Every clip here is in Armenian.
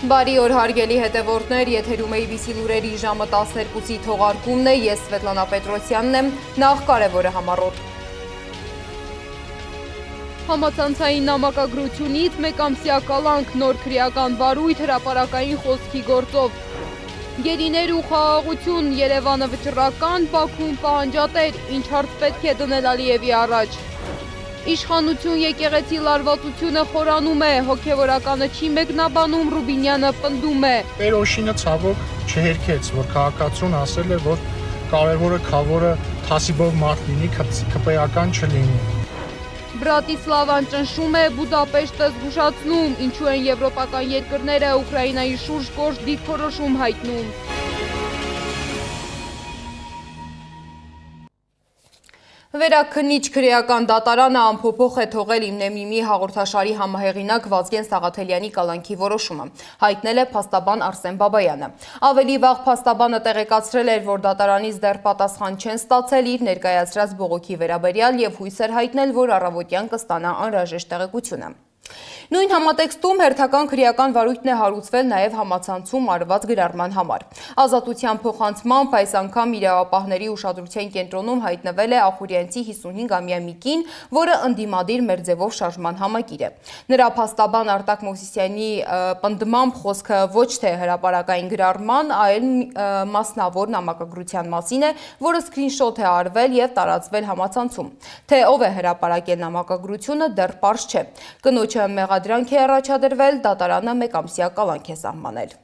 Բարի օր հարգելի հետևորդներ, եթերում է IBC լուրերի ժամը 12-ի թողարկումն է, ես Սվետլանա Պետրոսյանն եմ, նախ կարևորը համառոտ։ Համացանցային նամակագրությունից մեկամսյա կալանք, նոր քրեական վարույթ հրապարակային խոսքի գործով։ Գերիներ ու խաղաղություն, Երևանը վճռական, Բաքուն պահանջատեր, ինչ հարց պետք է դնել Ալիևի առաջ։ Իշխանություն եկեղեցի լարվածությունը խորանում է, հոգևորականը չի մեկնաբանում, Ռուբինյանը պնդում է։ Տեր-Օշինը ցավոք չհերքեց, որ քաղաքացուն ասել է, որ կարևորը քավորը թասիբով մարդ լինի, քպեական չլինի։ Բրատիսլավան ճնշում է, Բուդապեշտը զգուշացնում, ինչու են եվրոպական երկրները Ուկրաինայի շուրջ կոշտ դիրքորոշում հայտնում։ Վերաքննիչ քրեական դատարանը ամփոփող է թողել Իմնեմիմի հաղորդաշարի համահեղինակ Վազգեն Սաղաթելյանի կալանքի որոշումը, հայտնել է փաստաբան Արսեն Բաբայանը։ Ավելի վաղ փաստաբանը տեղեկացրել էր, որ դատարանից դեռ պատասխան չեն ստացել իր ներկայացրած բողոքի վերաբերյալ եւ հույս էր հայտնել, որ առավոտյան կստանա անհրաժեշտ տեղեկությունը։ Նույն համատեքստում հերթական քրեական վարույթն է հարուցվել նաև համացանցում արված գրառման համար։ Ազատության փոխանցմամբ այս անգամ իրավապահների ուշադրության կենտրոնում հայտնվել է Ախուրյանցի 55-ամյա մի կին, որը ընդդիմադիր մերձևով շարժման համակիր է։ Նրա փաստաբան Արտակ Մովսիսյանի պնդմամբ խոսքը ոչ թե հրապարակային գրառման, այլ մասնավոր նամակագրության մասին է, որը սկրինշոթ է արվել եւ տարածվել համացանցում։ Թե ով է հրապարակել նամակագրությունը, դեռ պարզ չէ։ Կնոջը մեղադրանք է առաջադրվել, դատարանը մեկամսյա կալանք է սահմանել։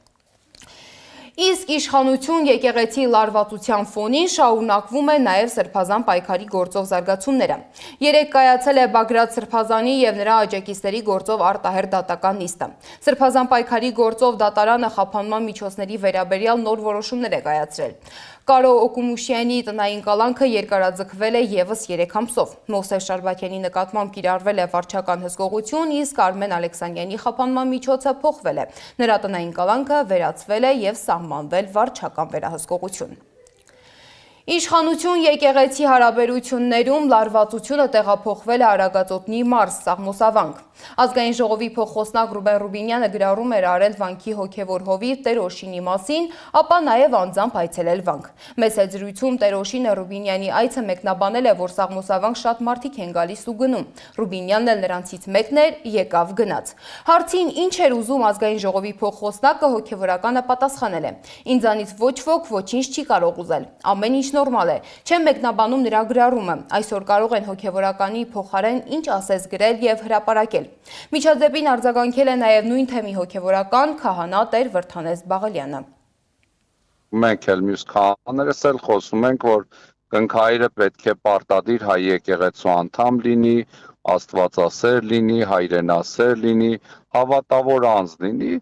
Իսկ իշխանություն եկեղեցի լարվածության ֆոնին շարունակվում է նաև սրբազան պայքարի գործով զարգացումները։ Երեկ կայացել է Բագրատ Սրբազանի եւ նրա աջակիցների գործով արտահերթ դատական նիստը։ Սրբազան պայքարի գործով դատարանը խափանման միջոցների վերաբերյալ նոր որոշումներ է կայացրել։ Կարո Օկումուշյանի տնային կալանքը երկարաձգվել է եւս 3 ամսով։ Մովսես Շարբաթյանի նկատմամբ կիրառվել է վարչական հսկողություն, իսկ Արմեն Ալեքսանյանի խափանման միջոցը փոխվել է։ Նրա տնային կալանքը վերացվել է եւ սահմանվել վարչական վերահսկողություն։ Իշխանություն եկեղեցի հարաբերություններում լարվածությունը տեղափոխվել է Արագածոտնի մարզ, Սաղմոսավանք։ Ազգային ժողովի փոխխոսնակ Ռուբեն Ռուբինյանը գրառում էր արել վանքի հոգևոր հովիվ Տեր-Օշինի մասին, ապա նաև անձամբ այցելել վանք։ Մեծ զրույցում Տեր-Օշինը Ռուբինյանի այցը մեկնաբանել է, որ Սաղմոսավանք շատ մարդիկ են գալիս ու գնում։ Ռուբինյանն էլ նրանցից մեկն էր, եկավ գնաց։ Հարցին ինչ էր ուզում ազգային ժողովի փոխխոսնակը, հոգևորականը պատասխանել է. Ինձանից ոչ ոք ոչինչ չի կարող ուզել։ Ամեն ինչ նորմալ է։ Չեմ մեկնաբանում նրա գրառումը։ Այսօր կարող են հոգևորականի փոխարեն ինչ ասես գրել եւ հրապարակել։ Միջադեպին արձագանքել է նաև նույն թեմի հոգևորական քահանա Տեր Վրդանես Բաղալյանը։ Մենք էլ մյուս քահաներս էլ խոսում ենք, որ կնքայրը պետք է պարտադիր հայ եկեղեցու անդամ լինի, աստվածասեր լինի, հայրենասեր լինի, հավատավոր անձ լինի,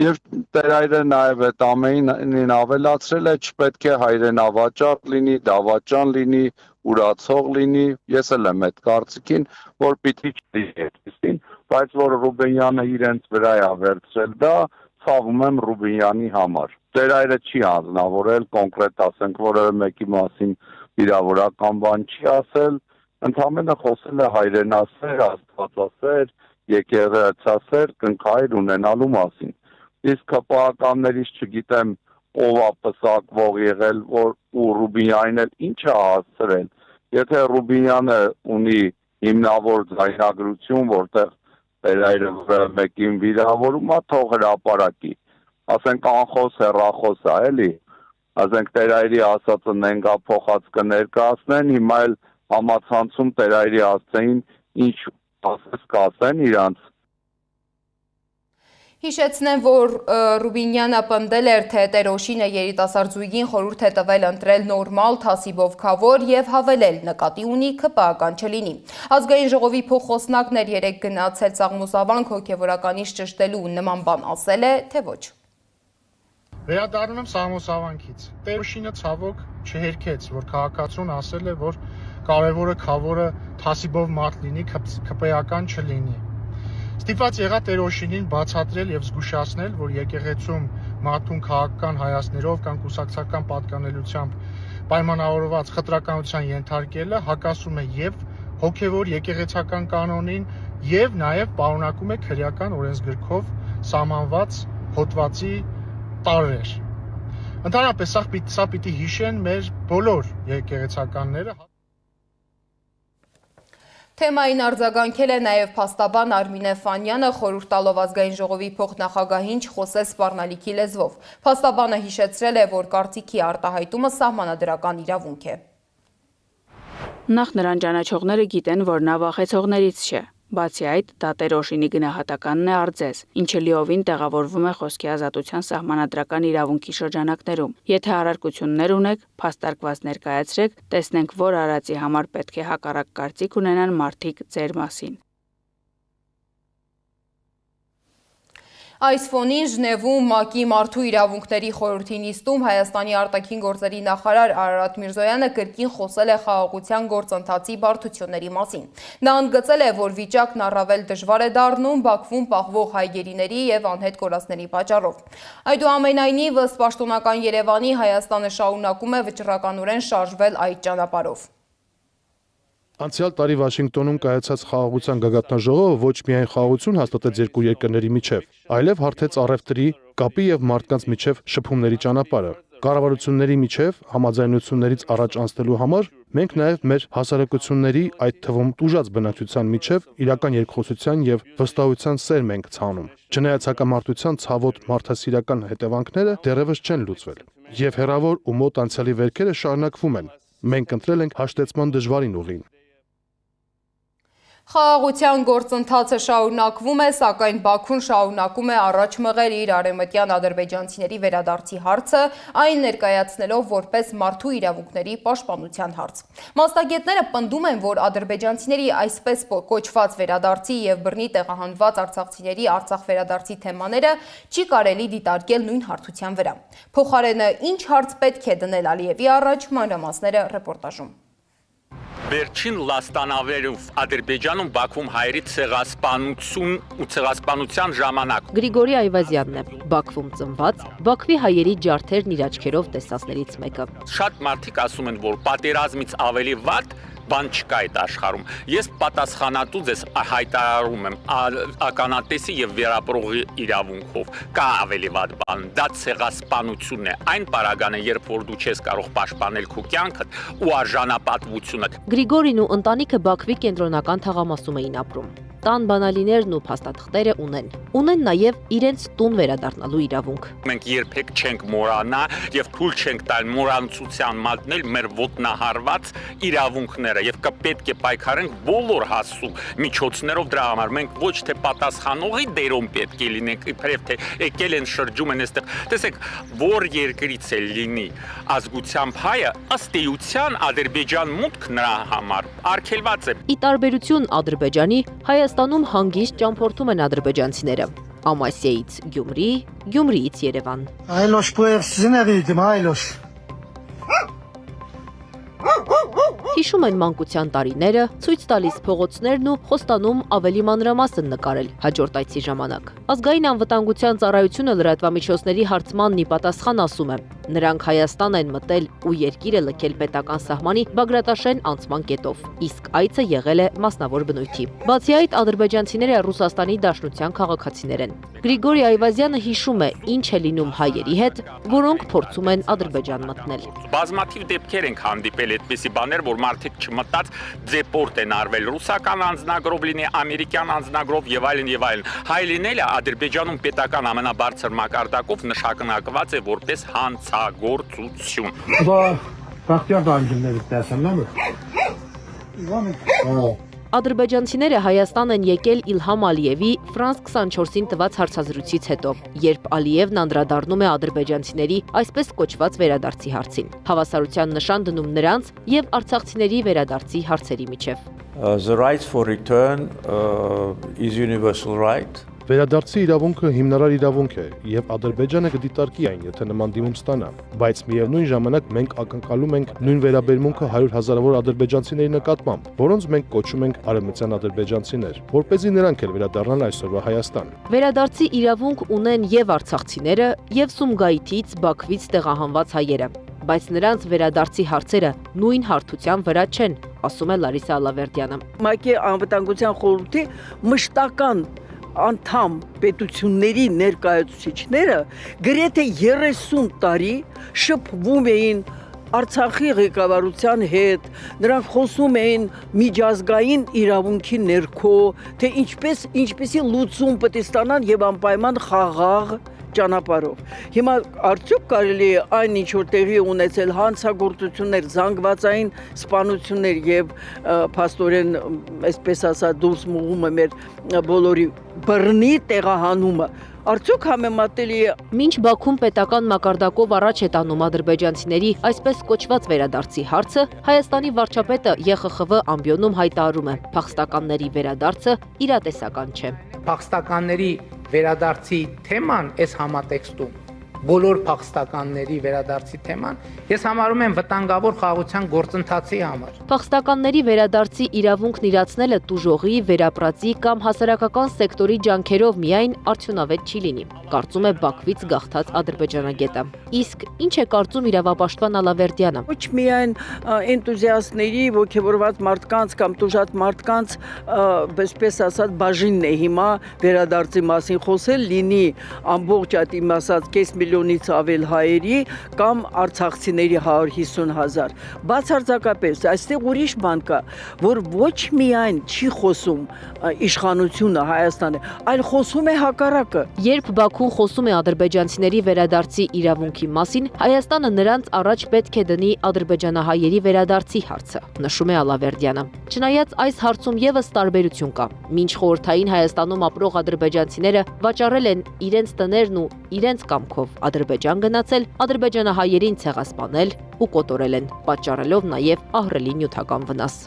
եւ Տերայրը նաև այդ ամենին ավելացրել է, չպետք է հայրենավաճառ լինի, դավաճան լինի, ուրացող լինի, ես էլ եմ այդ կարծիքին, որ պիտի չլինի, բայց որ Ռուբինյանը իրենց վրա է վերցրել դա, ցավում եմ Ռուբինյանի համար։ Տերայրը չի անձնավորել, կոնկրետ ասենք, որևէ մեկի մասին վիրավորական բան չի ասել, ընդհանրապես խոսել է հայրենասեր, աստվածասեր, եկեղեցասեր կնքայր ունենալու մասին։ Իսկ հպաղականներից չգիտեմ ով է պսակվող եղել, որ ու Ռուբինյանին էլ ինչ է հասցրել։ Եթե Ռուբինյանը ունի հիմնավոր ձայնագրություն, որտեղ Տերայրը մեկին վիրավորում է, թող հրապարակի։ Ասենք անխոս հեռախոս է, էլի։ Ասենք Տերայրի ասածը նենգա փոխած կներկայացնեն, հիմա էլ համացանցում Տերայրի ասածին ինչ ասես կասեն իրանց։ Հիշեցնեմ, որ Ռուբինյանը պնդել էր, թե Տեր-Օշինը երիտասարդ խորհուրդ է տվել ընտրել նորմալ թասիբով քավոր եւ հավելել նկատի ունի ԿՊԱ-ական չլինի։ Ազգային ժողովի փոխխոսնակն էր երեկ գնացել Սաղմոսավանք հոգևորականից ճշտելու նման բան ասել է, թե ոչ։ Վերադառնում եմ Սաղմոսավանքից։ Տեր-Օշինը ցավոք չհերքեց, որ քաղաքացուն ասել է, որ կարևորը քավորը թասիբով մարդ լինի, ԿՊԱ-ական չլինի։ Ստիպված եղա Տեր-Օշինին բացատրել եւ զգուշացնել, որ եկեղեցում մարդուն քաղաքական հայացքներով կամ կուսակցական պատկանելությամբ պայմանավորված խտրականության ենթարկելը հակասում է եւ հոգեվոր եկեղեցական կանոնին եւ նաեւ պարունակում է քրեական օրենսգրքով սահմանված հոդվածի տարրեր։ Ընդհանրապես սա պիտի հիշեն մեր բոլոր եկեղեցականները։ Թեմային արձագանքել է նաև փաստաբան Արմինե Ֆանյանը, խորհուրդ տալով ազգային ժողովի փոխնախագահին չխոսել սպառնալիքի լեզվով։ Փաստաբանը հիշեցրել է, որ կարծիքի արտահայտումը սահմանադրական իրավունք է։ Նախ նրան ճանաչողները գիտեն, որ նա վախեցողներից չէ։ Բացի այդ, դա տերոշինի գնահատականն է արձես, ինչը լիովին տեղավորվում է խոսքի ազատության սահմանադրական իրավունքի շրջանակներում։ Եթե առարկություններ ունեք, փաստարկված ներկայացրեք, տեսնենք, որ արածի համար պետք է հակառակ կարծիք ունենան մարդիկ ձեր մասին։ Այս ֆոնին Ժնևում ՄԱԿ-ի մարդու իրավունքների խորհրդի նիստում Հայաստանի արտաքին գործերի նախարար Արարատ Միրզոյանը կրկին խոսել է խաղաղության գործընթացի բարդությունների մասին։ Նա ընդգծել է, որ վիճակն առավել դժվար է դառնում Բաքվում պահվող հայ գերիների եւ անհետ կորածների պատճառով։ Այդուամենայնիվ, ըստ պաշտոնական Երևանի, Հայաստանը շարունակում է վճռականորեն շարժվել այդ ճանապարհով։ Անցյալ տարի Վաշինգտոնում կայացած խաղաղության գագաթնաժողովը ոչ միայն խաղաղություն հաստատեց երկու երկրների միջև, այլև հարթեց առևտրի, կապի եւ մարդկանց միջև շփումների ճանապարհը։ Կառավարությունների միջև համաձայնություններից առաջ անցնելու համար մենք նաեւ մեր հասարակությունների, այդ թվում տուժած բնակչության միջև իրական երկխոսության եւ վստահության սերմ ենք ցանում։ Չնայած հակամարտության ցավոտ մարդասիրական հետևանքները դեռևս չեն լուծվել, եւ հերավոր ու մոտ անցյալի վերքերը շարունակվում են։ Մենք ընտրել ենք հաշտեցման դժվարին ուղին։ Խաղաղության գործընթացը շարունակվում է, սակայն Բաքուն շարունակում է առաջ մղել իր արևմտյան ադրբեջանցիների վերադարձի հարցը, այն ներկայացնելով որպես մարդու իրավունքների պաշտպանության հարց։ Մասնագետները պնդում են, որ ադրբեջանցիների այսպես կոչված վերադարձի եւ բռնի տեղահանված արցախցիների Արցախ վերադարձի թեմաները չի կարելի դիտարկել նույն հարթության վրա։ Փոխարենը ինչ հարց պետք է դնել Ալիևի առաջ, մանրամասները ռեպորտաժում։ Վերջին լաստանավերով Ադրբեջանում Բաքվում հայերի ցեղասպանություն ու ցեղասպանության ժամանակ Գրիգորի Այվազյանն է, Բաքվում ծնված, Բաքվի հայերի ջարդերն իր աչքերով տեսածներից մեկը։ Շատ մարդիկ ասում են, որ պատերազմից ավելի վատ բան չկա այդ աշխարհում։ Ես պատասխանատու ես հայտարարում եմ ականատեսի եւ վերապրողի իրավունքով։ Կա ավելի վատ բան, դա ցեղասպանությունն է։ Այն պարագան է, երբ որ դու չես կարող պաշտպանել քո կյանքդ ու արժանապատվությունդ։ Գրիգորին ու ընտանիքը Բաքվի կենտրոնական թաղամասում էին ապրում։ Տան բանալիներն ու փաստաթղթերը ունեն նաև իրենց տուն վերադառնալու իրավունք։ Մենք երբեք չենք մոռանա եւ թույլ չենք տալ մոռանցության մատնել մեր ոտնահարված իրավունքները եւ կպետք է պայքարենք բոլոր հասու միջոցներով դրա համար։ Մենք ոչ թե պատասխանողի դերում պետք է լինենք, իբրև թե եկել են շրջում են այստեղ։ Տեսեք, որ երկրից է լինի ազգությամբ հայը, ըստ էության Ադրբեջան մուտք նրա համար արգելված է։ Ի տարբերություն Ադրբեջանի, Հայաստանում հանգիստ ճամփորդում են ադրբեջանցիները։ Ամասիայից Գյումրի, Գյումրիից Երևան։ Այլոշ պոերսիների այլոշ։ Հիշում են մանկության տարիները, ցույց տալիս փողոցներն ու խոստանում ավելի մանրամասն նկարել հաջորդ այցի ժամանակ։ Ազգային անվտանգության ծառայությունը լրատվամիջոցների հարցմանն ի պատասխան ասում է. նրանք Հայաստան են մտել ու երկիրը լքել պետական սահմանի Բագրատաշեն անցման կետով, իսկ այցը եղել է մասնավոր բնույթի։ Բացի այդ, ադրբեջանցիները Ռուսաստանի Դաշնության քաղաքացիներ են։ Գրիգորի Այվազյանը հիշում է, ինչ է լինում հայերի հետ, որոնք փորձում են Ադրբեջան մտնել։ Բազմաթիվ դեպքեր ենք հանդիպել այդպիսի բաներ, որ մարդիկ չմտած դեպորտ են արվել, ռուսական անձնագրով լինի, ամերիկյան անձնագրով եւ այլն եւ այլն։ Հայ լինելը Ադրբեջանում պետական ամենաբարձր մակարդակով նշանակված է որպես հանցագործություն։ Դա բախտյար դանգիլներից տեսանն է։ Ադրբեջանցիները Հայաստան են եկել Իլհամ Ալիևի Ֆրանս 24-ին տված հարցազրույցից հետո, երբ Ալիևն անդրադառնում է ադրբեջանցիների այսպես կոչված վերադարձի հարցին։ Հավասարության նշան դնում նրանց եւ արցախցիների վերադարձի հարցերի միջև։ The right for return is universal right. Վերադարձի իրավունքը հիմնարար իրավունք է եւ Ադրբեջանը կդիտարկի այն, եթե նման դիմում ստանա, բայց միևնույն ժամանակ մենք ակնկալում ենք նույն վերաբերմունքը 100 հազարավոր ադրբեջանցիների նկատմամբ, որոնց մենք կոչում ենք արևմտյան ադրբեջանցիներ, որպեսզի նրանք էլ վերադառնան այսօրվա Հայաստան։ Վերադարձի իրավունք ունեն եւ արցախցիները, եւ Սումգայիթից, Բաքվից տեղահանված հայերը, բայց նրանց վերադարձի հարցերը նույն հարթության վրա չեն, ասում է Լարիսա Ալավերդյանը։ ՄԱԿ-ի անվտանգության խորհրդի մշտական անդամ պետությունների ներկայացուցիչները գրեթե 30 տարի շփվում էին Արցախի ղեկավարության հետ, նրանք խոսում էին միջազգային իրավունքի ներքո, թե ինչպեսի լուծում պետք է ստանան եւ անպայման խաղաղ ճանապարհով։ Հիմա արդյոք կարելի է այն ինչ որ տեղի ունեցել հանցագործություններ, զանգվածային սպանություններ եւ փաստորեն, այսպես ասած, դուրս մղումը մեր բոլորի բռնի տեղահանումը արդյոք համեմատելի է։ Մինչ Բաքուն պետական մակարդակով առաջ է տանում ադրբեջանցիների այսպես կոչված վերադարձի հարցը, Հայաստանի վարչապետը ԵԽԽՎ ամբիոնում հայտարարում է, փախստականների վերադարձը իրատեսական չէ։ Փախստականների վերադարձի թեման այս համատեքստում, բոլոր փախստականների վերադարձի թեման, ես համարում եմ վտանգավոր խաղաղության գործընթացի համար։ Փախստականների վերադարձի իրավունքն իրացնելը տուժողի, վերապրածի կամ հասարակական սեկտորի ջանքերով միայն արդյունավետ չի լինի, կարծում է Բաքվից գաղթած ադրբեջանագետը։ Իսկ ինչ է կարծում իրավապաշտպան Ալավերդյանը։ Ոչ միայն էնտուզիաստների, ոգևորված մարդկանց կամ տուժած մարդկանց, այսպես ասած, բաժինն է հիմա վերադարձի մասին խոսել, լինի ամբողջ այդ իմ ասած կես միլիոնից ավել հայերի կամ արցախցիների 150,000։ Բացարձակապես այստեղ ուրիշ բան կա, որ ոչ միայն չի խոսում իշխանությունը Հայաստանը, այլ խոսում է հակառակը։ Երբ Բաքուն խոսում է ադրբեջանցիների վերադարձի իրավունքի մասին, Հայաստանը նրանց առաջ պետք է դնի ադրբեջանահայերի վերադարձի հարցը, նշում է Ալավերդյանը։ Չնայած այս հարցում եւս տարբերություն կա։ Մինչ խորհրդային Հայաստանում ապրող ադրբեջանցիները վաճառել են իրենց տներն ու իրենց կամքով Ադրբեջան գնացել, ադրբեջանահայերին ցեղասպանել ու կոտորել են, պատճառելով նաև ահռելի նյութական վնաս։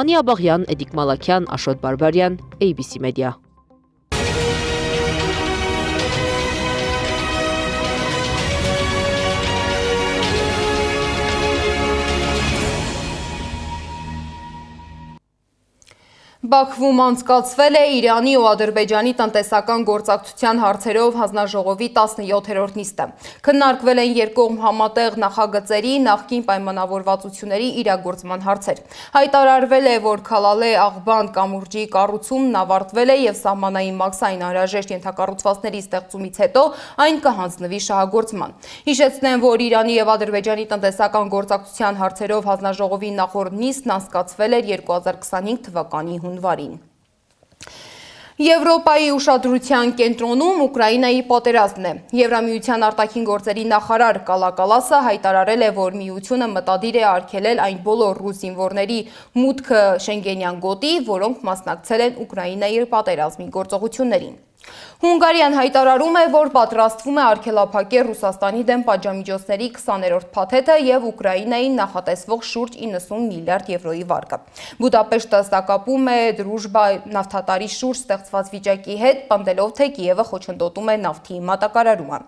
Անի Աբաղյան, Էդիկ Մալաքյան, Աշոտ Բարբարյան, ABC Media։ Բաքվում անցկացվել է Իրանի ու Ադրբեջանի տնտեսական գործակցության հարցերով հանձնաժողովի 17-րդ նիստը։ Քննարկվել են երկկողմ համատեղ նախագծերի նախկին պայմանավորվածությունների իրագործման հարցեր։ Հայտարարվել է, որ Քալալե-Աղբան կամուրջի կառուցումն ավարտվել է եւ սահմանային մաքսային անհրաժեշտ ենթակառուցվածքների ստեղծումից հետո այն կհանձնվի շահագործման։ Հիշեցնեմ, որ Իրանի եւ Ադրբեջանի տնտեսական գործակցության հարցերով հանձնաժողովի նախորդ նիստն անցկացվել էր 2025 թվականի հունվարին։ Եվրոպայի ուշադրության կենտրոնում Ուկրաինայի պատերազմն է։ Եվրամիության արտաքին գործերի նախարար Կալա Կալասը հայտարարել է, որ միությունը մտադիր է արգելել այն բոլոր ռուս զինվորների մուտքը Շենգենյան գոտի, որոնք մասնակցել են Ուկրաինայի պատերազմի գործողություններին։ Հունգարիան հայտարարում է, որ պատրաստվում է արգելափակել Ռուսաստանի դեմ պատժամիջոցների 20-րդ փաթեթը եւ Ուկրաինային նախատեսվող շուրջ 90 միլիարդ եվրոյի վարկը։ Բուդապեշտը ստակապում է դրուժբա նավթատարի շուրջ ստեղծված վիճակի հետ, պնդելով, թե Կիևը խոչընդոտում է նավթի մատակարարումը։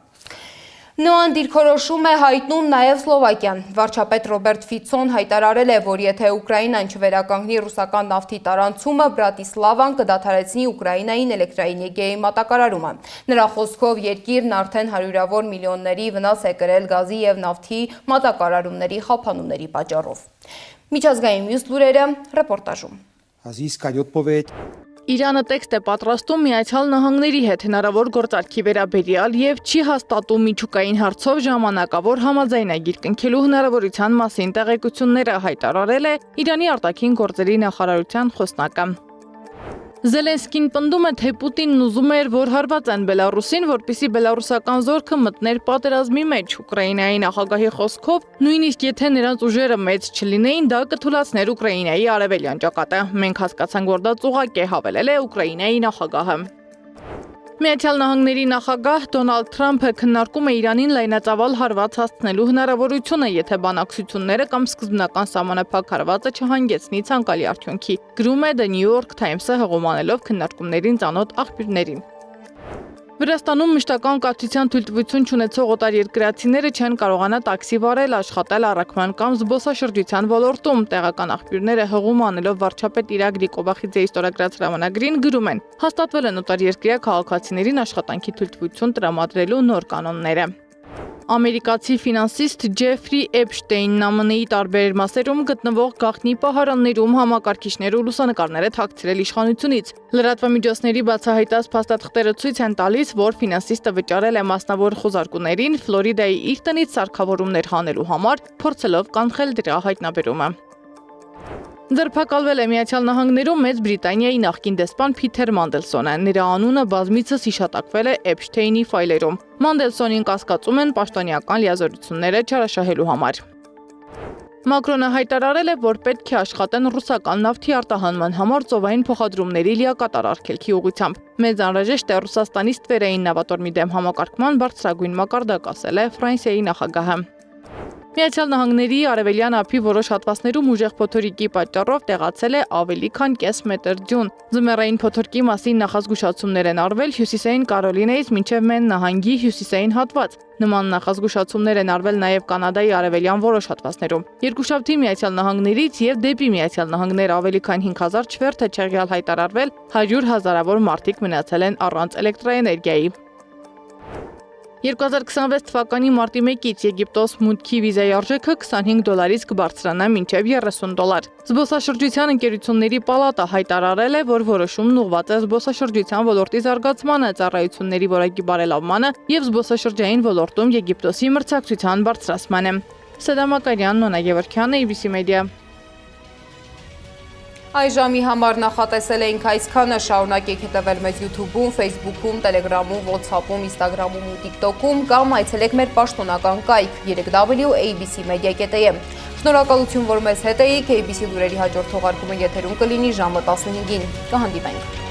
Նոան դիրքորոշում է հայտնում նաև Սլովակիան։ Վարչապետ Ռոբերտ Ֆիցոն հայտարարել է, որ եթե Ուկրաինան չվերականգնի ռուսական նավթի տարանցումը, Բրատիսլավան կդադարեցնի Ուկրաինային էլեկտրաէներգիայի մատակարարումը։ Նրա խոսքով երկիրն արդեն հարյուրավոր միլիոնների վնաս է կրել գազի եւ նավթի մատակարարումների խափանումների պատճառով։ Միջազգային մյուս լուրերը ռեպորտաժում։ Իրանը տեքստ է պատրաստում Միացյալ Նահանգների հետ հնարավոր գործարքի վերաբերյալ եւ չի հաստատում միջուկային հարցով ժամանակավոր համաձայնագիր կնքելու հնարավորության մասին տեղեկությունները, հայտարարել է Իրանի արտաքին գործերի նախարարության խոսնակը։ Զելենսկին պնդում է, թե Պուտինն ուզում էր, որ հարվածեն Բելարուսին, որպեսզի բելարուսական զորքը մտներ պատերազմի մեջ։ Ուկրաինայի նախագահի խոսքով, նույնիսկ եթե նրանց ուժերը մեծ չլինեին, դա կթույլաtsներ Ուկրաինայի արևելյան ճակատը։ Մենք հասկացանք, որ դա ծուղակ է, հավելել է Ուկրաինայի նախագահը։ Միացյալ Նահանգների նախագահ Դոնալդ Թրամփը քննարկում է Իրանին լայնածավալ հարված հասցնելու հնարավորությունը, եթե բանակցությունները կամ սկզբնական սահմանափակ հարվածը չհանգեցնի ցանկալի արդյունքի, գրում է The New York Times-ը հղումանելով քննարկումներին ծանոթ աղբյուրներին։ Վրաստանում մշտական կրթության թույլտվություն չունեցող օտարերկրացիները չեն կարողանա տաքսի վարել, աշխատել առաքման կամ զբոսաշրջության ոլորտում։ Տեղական աղբյուրները հղում անելով վարչապետ Իրագ Կոբախիձեի ստորագրած հրամանագրին գրում են. հաստատվել են օտարերկրյա քաղաքացիներին աշխատանքի թույլտվություն տրամադրելու նոր կանոնները։ Ամերիկացի ֆինանսիստ Ջեֆրի Էփշտեյնն ԱՄՆ-ի տարբեր մասերում գտնվող գաղտնի պահարաններում համակարգիչներ ու լուսանկարներ է թաքցրել իշխանությունից։ Լրատվամիջոցների բացահայտած փաստաթղթերը ցույց են տալիս, որ ֆինանսիստը վճարել է մասնավոր խոզարկուներին Ֆլորիդայի իր տնից սարքավորումներ հանելու համար, փորձելով կանխել դրա հայտնաբերումը։ Ձերբակալվել է Միացյալ Նահանգներում Մեծ Բրիտանիայի նախկին դեսպան Փիթեր Մանդելսոնը։ Նրա անունը բազմիցս հիշատակվել է Էփշտեյնի ֆայլերում։ Մանդելսոնին կասկածում են պաշտոնյական լիազորությունները չարաշահելու համար։ Մակրոնը հայտարարել է, որ պետք է աշխատեն ռուսական նավթի արտահանման համար ծովային փոխադրումների լիակատար արգելքի ուղղությամբ։ Մեծ անհրաժեշտ է Ռուսաստանի ստվերային նավատորմի դեմ համակարգման բարձրագույն մակարդակ, ասել է Ֆրանսիայի նախագահը։ Միացյալ Նահանգների արևելյան ափի որոշ հատվածներում ուժեղ փոթորիկի պատճառով տեղացել է ավելի քան կես մետր ձյուն։ Ձմեռային փոթորկի մասին նախազգուշացումներ են արվել Հյուսիսային Կարոլինայից մինչև Մեն նահանգի հյուսիսային հատված։ Նման նախազգուշացումներ են արվել նաև Կանադայի արևելյան որոշ հատվածներում։ Երկուշաբթի Միացյալ Նահանգներից եւ դեպի Միացյալ Նահանգներ ավելի քան 5000 չվերթ է չեղյալ հայտարարվել, 100 հազարավոր մարդիկ մնացել են առանց էլեկտրաէներգիայի։ 2026 թվականի մարտի 1-ից Եգիպտոս մուտքի վիզայի արժեքը $25-ից կբարձրանա մինչև $30։ Զբոսաշրջության ընկերությունների պալատը հայտարարել է, որ որոշումն ուղղված է զբոսաշրջության ոլորտի զարգացմանը, ծառայությունների որակի բարելավմանը եւ զբոսաշրջային ոլորտում Եգիպտոսի մրցակցության բարձրացմանը։ Սեդա Մակարյան, Նոնա Գևորգյանը, ABC Media։ Այժմի համար նախատեսել էինք այսքանը, շարունակեք հետևել մեզ YouTube-ում, Facebook-ում, Telegram-ում, WhatsApp-ում, Instagram-ում ու TikTok-ում կամ այցելեք մեր պաշտոնական կայք www.abcmedia.am։ Շնորհակալություն, որ մեզ հետ էիք, ABC լուրերի հաջորդ թողարկումը եթերում կլինի ժամը 15-ին։ Կհանդիպենք։